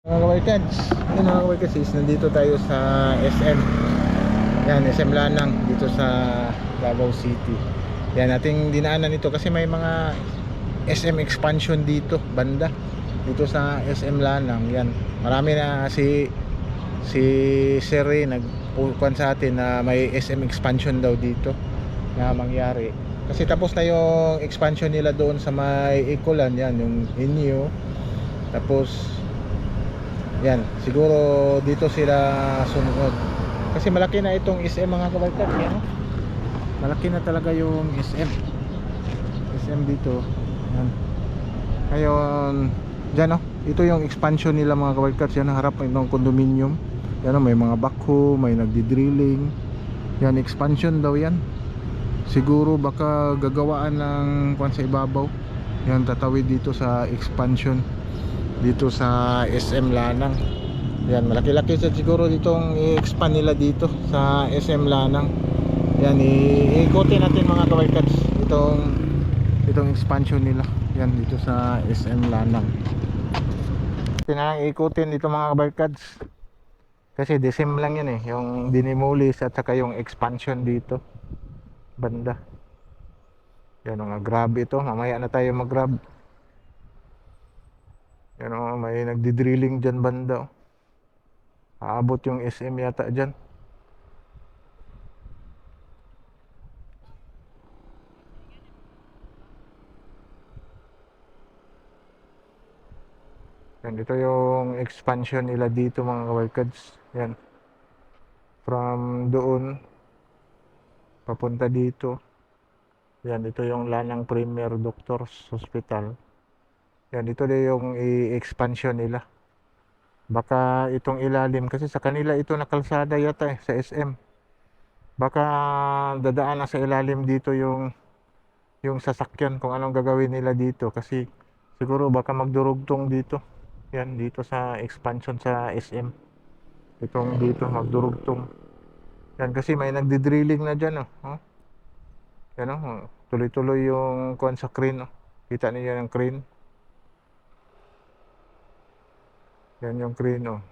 Mga kabarkads, yun mga kabarkads is nandito tayo sa SM. Yan, SM Lanang dito sa Davao City. Yan, ating dinaanan ito kasi may mga SM expansion dito, banda. Dito sa SM Lanang, yan. Marami na si Sir Ray nagpupuan sa atin na may SM expansion daw dito na mangyari. Kasi tapos na yung expansion nila doon sa may Ecolan, yan, yung Inyo. Tapos yan, siguro dito sila sumunod. Kasi malaki na itong SM mga kabarkad, yan. Malaki na talaga yung SM. SM dito. Yan. Ngayon, diyan oh. Ito yung expansion nila mga kabarkad. Yan harap ng condominium. Yan oh, may mga backhoe, may nagdi-drilling. Yan, expansion daw yan. Siguro baka gagawaan ng kwan sa ibabaw. Yan, tatawid dito sa expansion dito sa SM Lanang. Yan, malaki-laki sa siguro ditong i-expand nila dito sa SM Lanang. Yan, iikutin natin mga kabarkads itong expansion nila. Yan, dito sa SM Lanang. Tinanang ikutin dito mga kabarkads. Kasi Decem lang yan yung dinimulis at saka yung expansion dito banda. Yan, mga grab ito. Mamaya na tayo mag-grab. Yan, may nagdi-drilling dyan banda. Aabot yung SM yata dyan. Yan, ito yung expansion nila dito mga kabarkads. Yan, from doon papunta dito. Yan, ito yung Lanang Premier Doctors Hospital. Yan, ito din yung i-expansion nila. Baka itong ilalim kasi sa kanila ito nakalsada yata sa SM. Baka dadaan na sa ilalim dito yung sasakyan kung anong gagawin nila dito kasi siguro baka magdurugtong dito. Yan, dito sa expansion sa SM. Itong dito magdurugtong. Yan, kasi may nagdi-drilling na dyan oh. Yan oh, tuloy-tuloy yung kuwan sa crane oh. Kita niyo yung crane. Yan yung crane oh.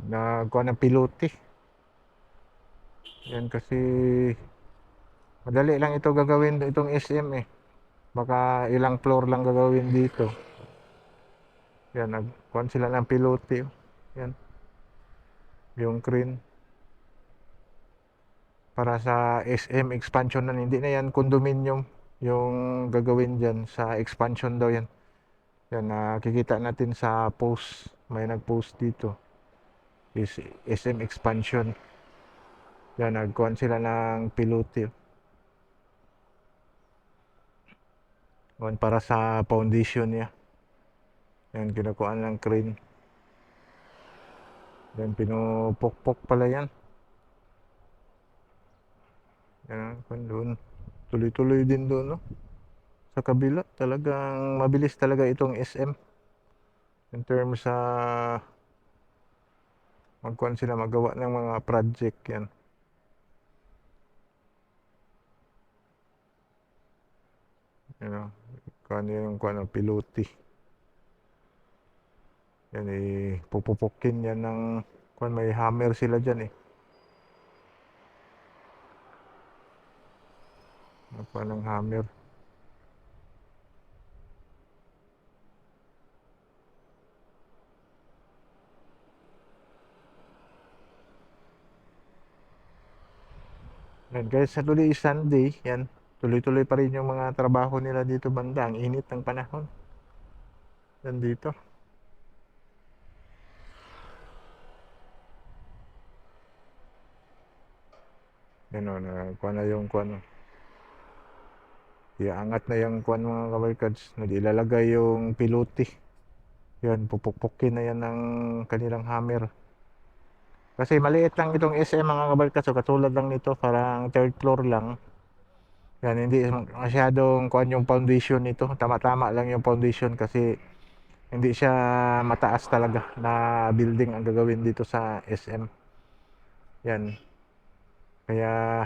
Nagkuhan ng pilote. Yan kasi madali lang ito gagawin itong SM baka ilang floor lang gagawin dito. Yan, nagkuhan sila ng pilote oh. Yan, yung crane para sa SM expansion na hindi na yan condominium yung gagawin dyan sa expansion daw yan. Yan, nakikita natin sa post, may nag-post dito is SM expansion. Yan, nagkuhan sila ng pilote kuhan para sa foundation niya. Yan, kinukuhaan ng crane. Yan, pinupukpok pala yan. Yan, kuhan doon. Tuloy-tuloy din doon, no? Sa kabila, talagang mabilis talaga itong SM. In terms sa magkuhan sila magawa ng mga project yan. Yan, kuhan yung kuhan ng pilote. Yan, pupupukin yan ng kuhan, may hammer sila dyan kuhan ng hammer. Yan guys, sa today is Sunday, yan, tuloy-tuloy pa rin yung mga trabaho nila dito banda. Ang init ng panahon. Yan dito. Yan o, kuhan na yung kuhan. Iaangat na yung kuhan mga kabarkads. Ilalagay yung pilote. Yan, pupukpukin na yan ng kanilang hammer. Kasi maliit lang itong SM mga kabarkads. So katulad lang nito, parang third floor lang. Yan, hindi masyadong kuhan yung foundation nito. Tama-tama lang yung foundation kasi hindi siya mataas talaga na building ang gagawin dito sa SM. Yan. Kaya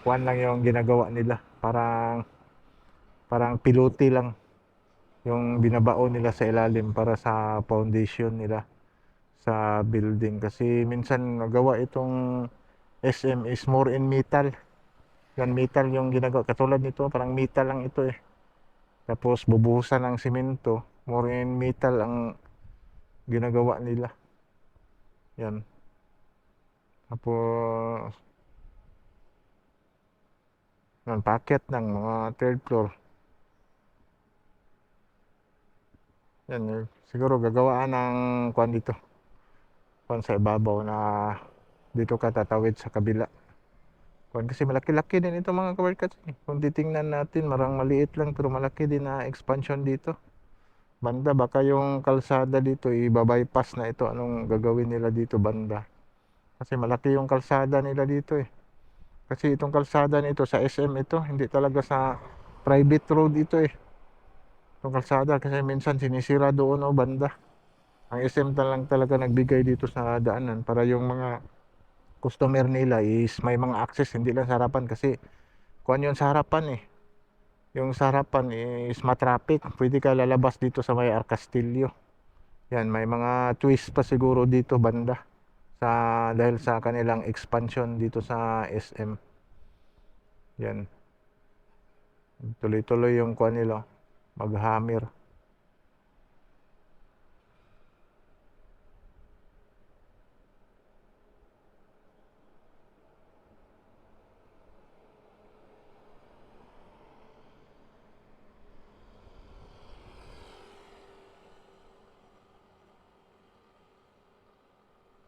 kuhan lang yung ginagawa nila. Parang pilote lang yung binabaon nila sa ilalim para sa foundation nila sa building. Kasi minsan nagawa itong SM is more in metal. Yan, metal yung ginagawa. Katulad nito, parang metal lang ito eh. Tapos bubuhusan ng simento. More in metal ang ginagawa nila. Yan. Tapos, yan, packet ng mga third floor. Yan, siguro gagawaan ng kuan dito. Kuan sa ibabaw na dito ka tatawid sa kabila. Kuan kasi malaki-laki din ito mga kabarkats. Kung titingnan natin, marang maliit lang pero malaki din na expansion dito. Banda, baka yung kalsada dito i-bypass na ito. Anong gagawin nila dito banda? Kasi malaki yung kalsada nila dito eh. Kasi itong kalsada nito sa SM ito, hindi talaga sa private road ito eh. Itong kalsada kasi minsan sinisira doon o banda. Ang SM lang talaga nagbigay dito sa daanan para yung mga customer nila is may mga access, hindi lang sa harapan kasi kuan yun sa harapan eh. Yung sa harapan is matraffic. Pwede ka lalabas dito sa may Arcastillo. Yan, may mga twist pa siguro dito banda dahil sa kanilang expansion dito sa SM. Yan. Tuloy-tuloy yung kuan nila, mag-hammer.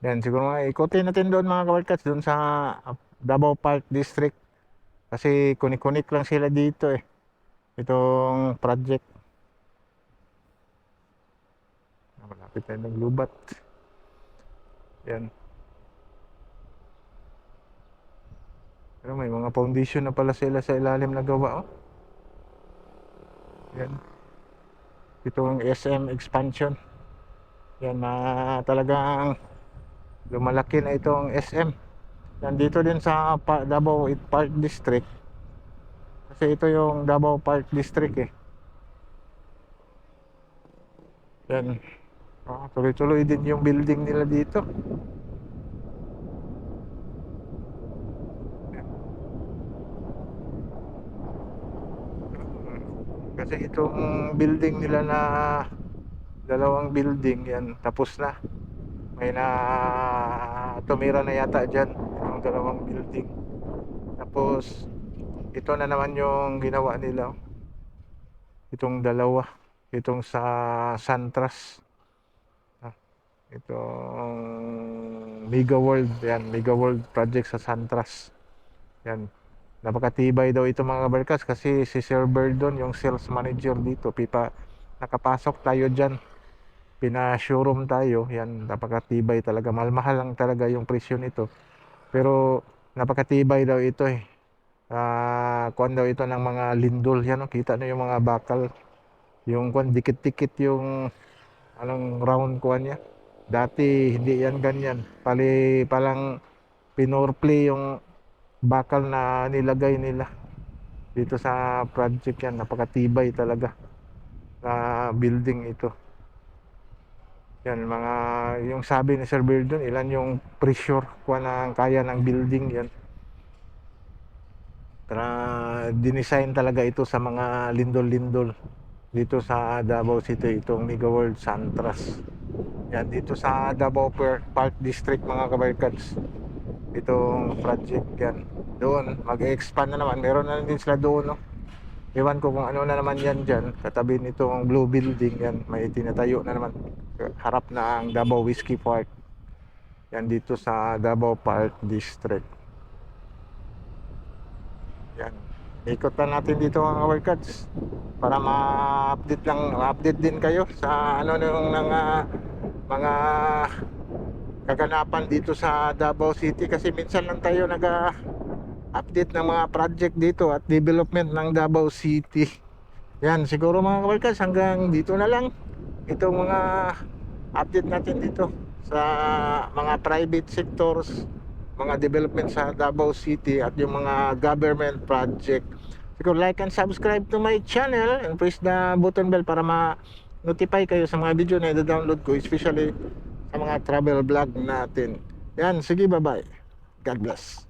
Yan, siguro mga ikutin natin doon mga kabarkats, doon sa Davao Park District. Kasi kunik-kunik lang sila dito eh. Itong project. Malapit na ng lubat. Yan. Pero may mga foundation na pala sila sa ilalim na gawa oh. Yan. Itong SM expansion. Yan, talagang lumalaki na itong SM. Nandito din sa Davao Park District. Kasi ito yung Davao Park District eh. Yan. Tuloy-tuloy din yung building nila dito. Kasi itong building nila na dalawang building yan tapos na. May tumira na yata dyan itong dalawang building. Tapos ito na naman yung ginawa nila. Itong dalawa. Itong sa Santras. Itong Mega World. Yan, Mega World project sa Santras. Yan. Napakatibay daw ito mga kabarkas kasi si Sir Berdon, yung sales manager dito, nakapasok tayo dyan. Pina-showroom tayo. Yan, napakatibay talaga. Mahal lang talaga yung presyo nito. Pero napakatibay daw ito eh. Kuan daw ito ng mga lindol. Yan, kita na yung mga bakal. Yung kuan, dikit-dikit yung anong round kuan niya. Dati hindi yan ganyan. Palang pinorplay yung bakal na nilagay nila dito sa project. Yan, napakatibay talaga na building ito. Yan, yung sabi ni Sir Berdon, ilan yung pressure kuan na kaya ng building yan. Para dinesign talaga ito sa mga lindol-lindol dito sa Davao City, itong Mega World Santras. Yan, dito sa Davao Park District mga kabarkads. Itong project yan. Doon, mag-expand na naman. Meron na din sila doon, no? Ewan ko kung ano na naman yan dyan. Katabi nitong blue building yan. May tinatayo na naman. Harap na ang Davao Whiskey Park. Yan dito sa Davao Park District. Yan. Ikot na natin dito mga kabarkads para ma-update din kayo sa ano nung mga kaganapan dito sa Davao City kasi minsan lang tayo nag-update ng mga project dito at development ng Davao City. Yan, siguro mga kabarkas hanggang dito na lang itong mga update natin dito sa mga private sectors, mga development sa Davao City at yung mga government project Siguro like and subscribe to my channel and press the button bell para ma-notify kayo sa mga video na i-download ko, especially sa mga travel vlog natin. Yan, sige, bye bye. God bless.